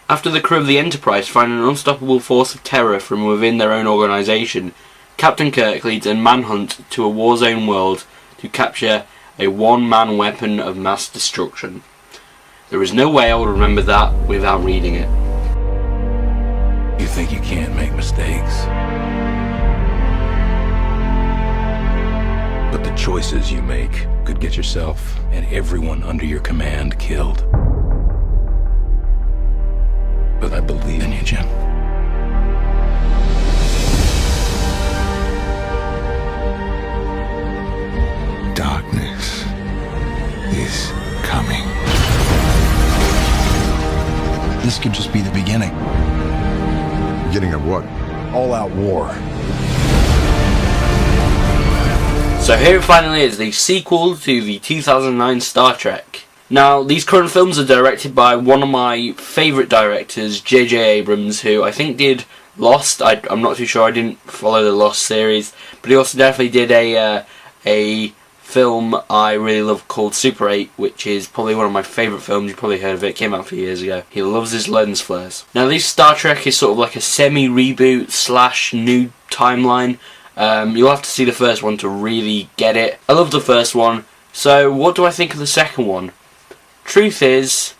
After the crew of the Enterprise find an unstoppable force of terror from within their own organisation, Captain Kirk leads a manhunt to a war-zone world to capture a one-man weapon of mass destruction. There is no way I would remember that without reading it. You think you can't make mistakes, but the choices you make could get yourself and everyone under your command killed. But I believe in you, Jim. Darkness is coming. This could just be the beginning. Beginning of what? All-out war. So here it finally is, the sequel to the 2009 Star Trek. Now, these current films are directed by one of my favourite directors, J.J. Abrams, who I think did Lost. I'm not too sure, I didn't follow the Lost series, but he also definitely did a film I really love called Super 8, which is probably one of my favourite films. You've probably heard of it. It came out a few years ago. He loves his lens flares. Now, this Star Trek is sort of like a semi-reboot / new timeline. You'll have to see the first one to really get it. I love the first one. So what do I think of the second one? Truth is,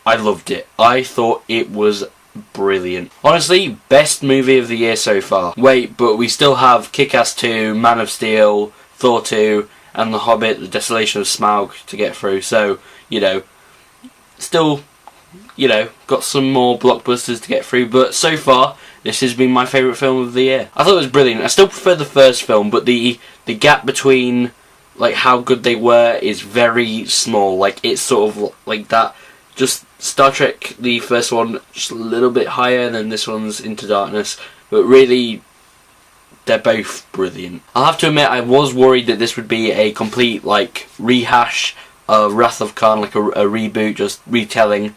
I loved it. I thought it was brilliant. Honestly, best movie of the year so far. Wait, but we still have Kick-Ass 2, Man of Steel, Thor 2, and The Hobbit, The Desolation of Smaug to get through. So, you know, still, you know, got some more blockbusters to get through. But so far, this has been my favourite film of the year. I thought it was brilliant. I still prefer the first film, but the gap between like how good they were is very small. Like, it's sort of like that. Just Star Trek, the first one, just a little bit higher than this one's Into Darkness. But really, they're both brilliant. I'll have to admit, I was worried that this would be a complete like rehash of Wrath of Khan, like a reboot, just retelling,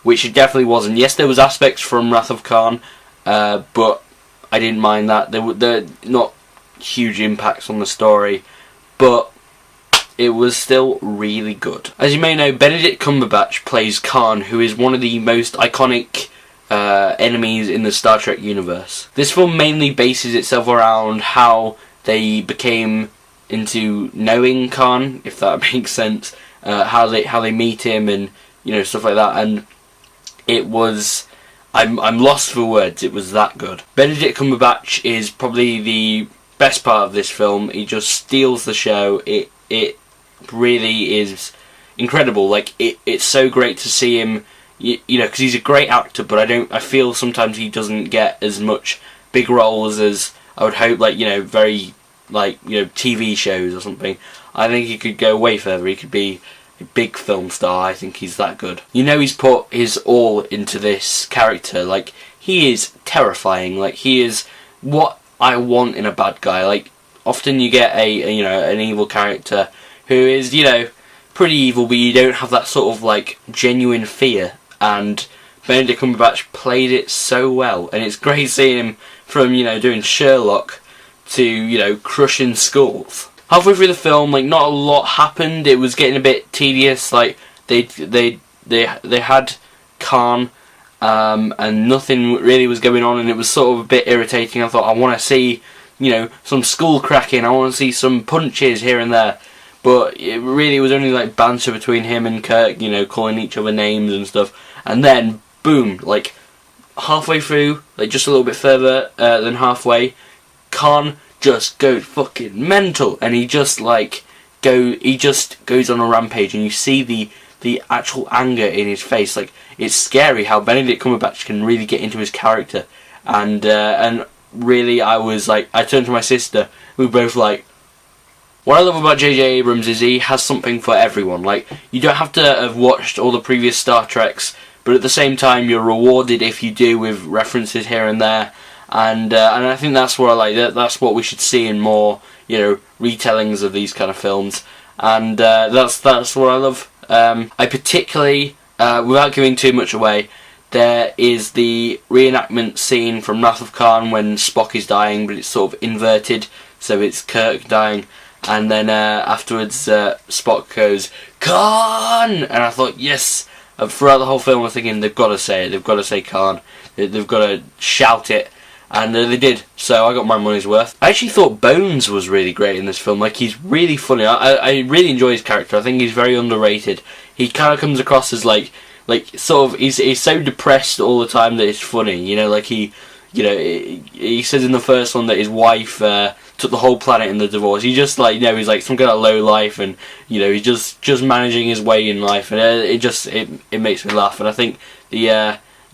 which it definitely wasn't. Yes, there was aspects from Wrath of Khan, but I didn't mind that. They're not huge impacts on the story, but it was still really good. As you may know, Benedict Cumberbatch plays Khan, who is one of the most iconic enemies in the Star Trek universe. This film mainly bases itself around how they became into knowing Khan, if that makes sense, how they meet him, and you know, stuff like that. And it was, I'm lost for words. It was that good. Benedict Cumberbatch is probably the best part of this film. He just steals the show. It really is incredible. Like, it's so great to see him. You know, because he's a great actor, but I feel sometimes he doesn't get as much big roles as I would hope. Like, you know, very like, you know, TV shows or something. I think he could go way further. He could be a big film star. I think he's that good. You know, he's put his all into this character. Like, he is terrifying. Like, he is what I want in a bad guy. Like, often you get you know, an evil character who is, you know, pretty evil, but you don't have that sort of like genuine fear. And Benedict Cumberbatch played it so well, and it's great seeing him from, you know, doing Sherlock to, you know, crushing skulls. Halfway through the film, like, not a lot happened. It was getting a bit tedious. Like, they had Khan, and nothing really was going on, and it was sort of a bit irritating. I thought, I want to see, you know, some skull cracking. I want to see some punches here and there. But it really was only like banter between him and Kirk, you know, calling each other names and stuff. And then, boom, like halfway through, like just a little bit further than halfway, Khan just goes fucking mental, and he just goes on a rampage, and you see the actual anger in his face. Like, it's scary how Benedict Cumberbatch can really get into his character. And really, I turned to my sister. We were both like, what I love about J.J. Abrams is he has something for everyone. Like, you don't have to have watched all the previous Star Treks, but at the same time, you're rewarded if you do, with references here and there. And I think that's what I like. That's what we should see in more, you know, retellings of these kind of films. And that's what I love. I particularly, without giving too much away, there is the reenactment scene from Wrath of Khan when Spock is dying, but it's sort of inverted, so it's Kirk dying. And then afterwards, Spock goes, Khan! And I thought, yes, throughout the whole film I was thinking they've got to say it, they've got to say Khan, they've got to shout it, and they did, so I got my money's worth. I actually thought Bones was really great in this film. Like, he's really funny. I really enjoy his character. I think he's very underrated. He kind of comes across as like sort of, he's so depressed all the time that it's funny, you know, like he says in the first one that his wife took the whole planet in the divorce. He just, like, you know, he's like some kind of low life, and, you know, he's just managing his way in life, and it makes me laugh, and I think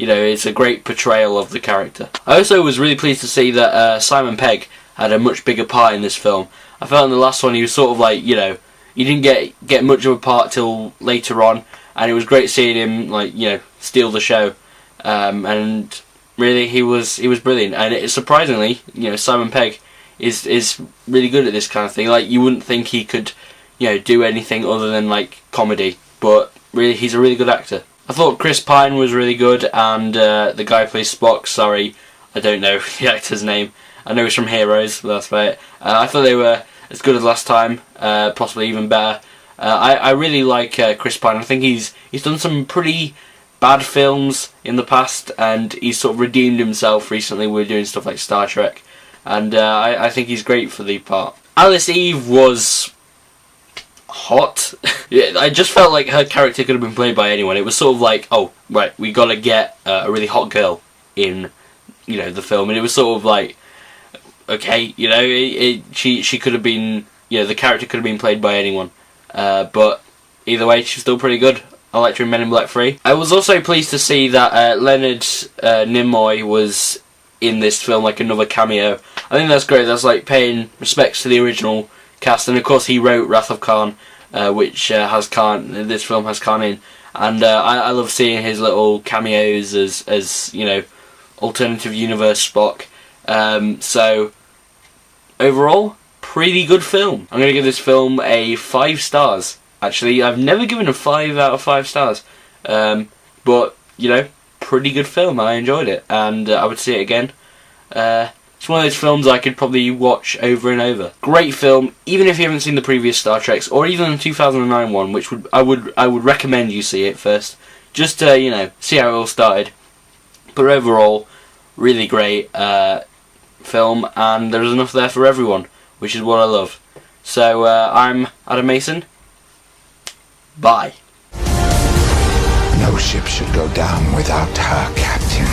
you know, it's a great portrayal of the character. I also was really pleased to see that Simon Pegg had a much bigger part in this film. I felt in the last one he was sort of like, you know, he didn't get much of a part till later on, and it was great seeing him, like, you know, steal the show, and really he was brilliant. And surprisingly, you know, Simon Pegg is really good at this kind of thing. Like, you wouldn't think he could, you know, do anything other than like comedy, but really he's a really good actor. I thought Chris Pine was really good, and the guy who plays Spock, sorry, I don't know the actor's name. I know he's from Heroes, but that's about it. I thought they were as good as last time, possibly even better. I really like Chris Pine. I think he's done some pretty bad films in the past, and he's sort of redeemed himself recently with doing stuff like Star Trek, and I think he's great for the part. Alice Eve was hot. Yeah, I just felt like her character could have been played by anyone. It was sort of like, oh, right, we gotta get a really hot girl in, you know, the film, and it was sort of like, okay, you know, she could have been, you know, the character could have been played by anyone, but either way, she's still pretty good. I liked her in Men in Black 3. I was also pleased to see that Leonard Nimoy was in this film, like another cameo. I think that's great. That's like paying respects to the original cast, and of course he wrote Wrath of Khan, which has Khan. This film has Khan in, and I love seeing his little cameos as you know, alternative universe Spock. So overall, pretty good film. I'm gonna give this film a 5 stars. Actually, I've never given a 5 out of 5 stars, but you know, pretty good film. I enjoyed it, and I would see it again. It's one of those films I could probably watch over and over. Great film, even if you haven't seen the previous Star Treks, or even the 2009 one, which I would recommend you see it first, just to, you know, see how it all started. But overall, really great film, and there's enough there for everyone, which is what I love. So I'm Adam Mason. Bye. No ship should go down without her captain.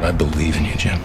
I believe in you, Jim.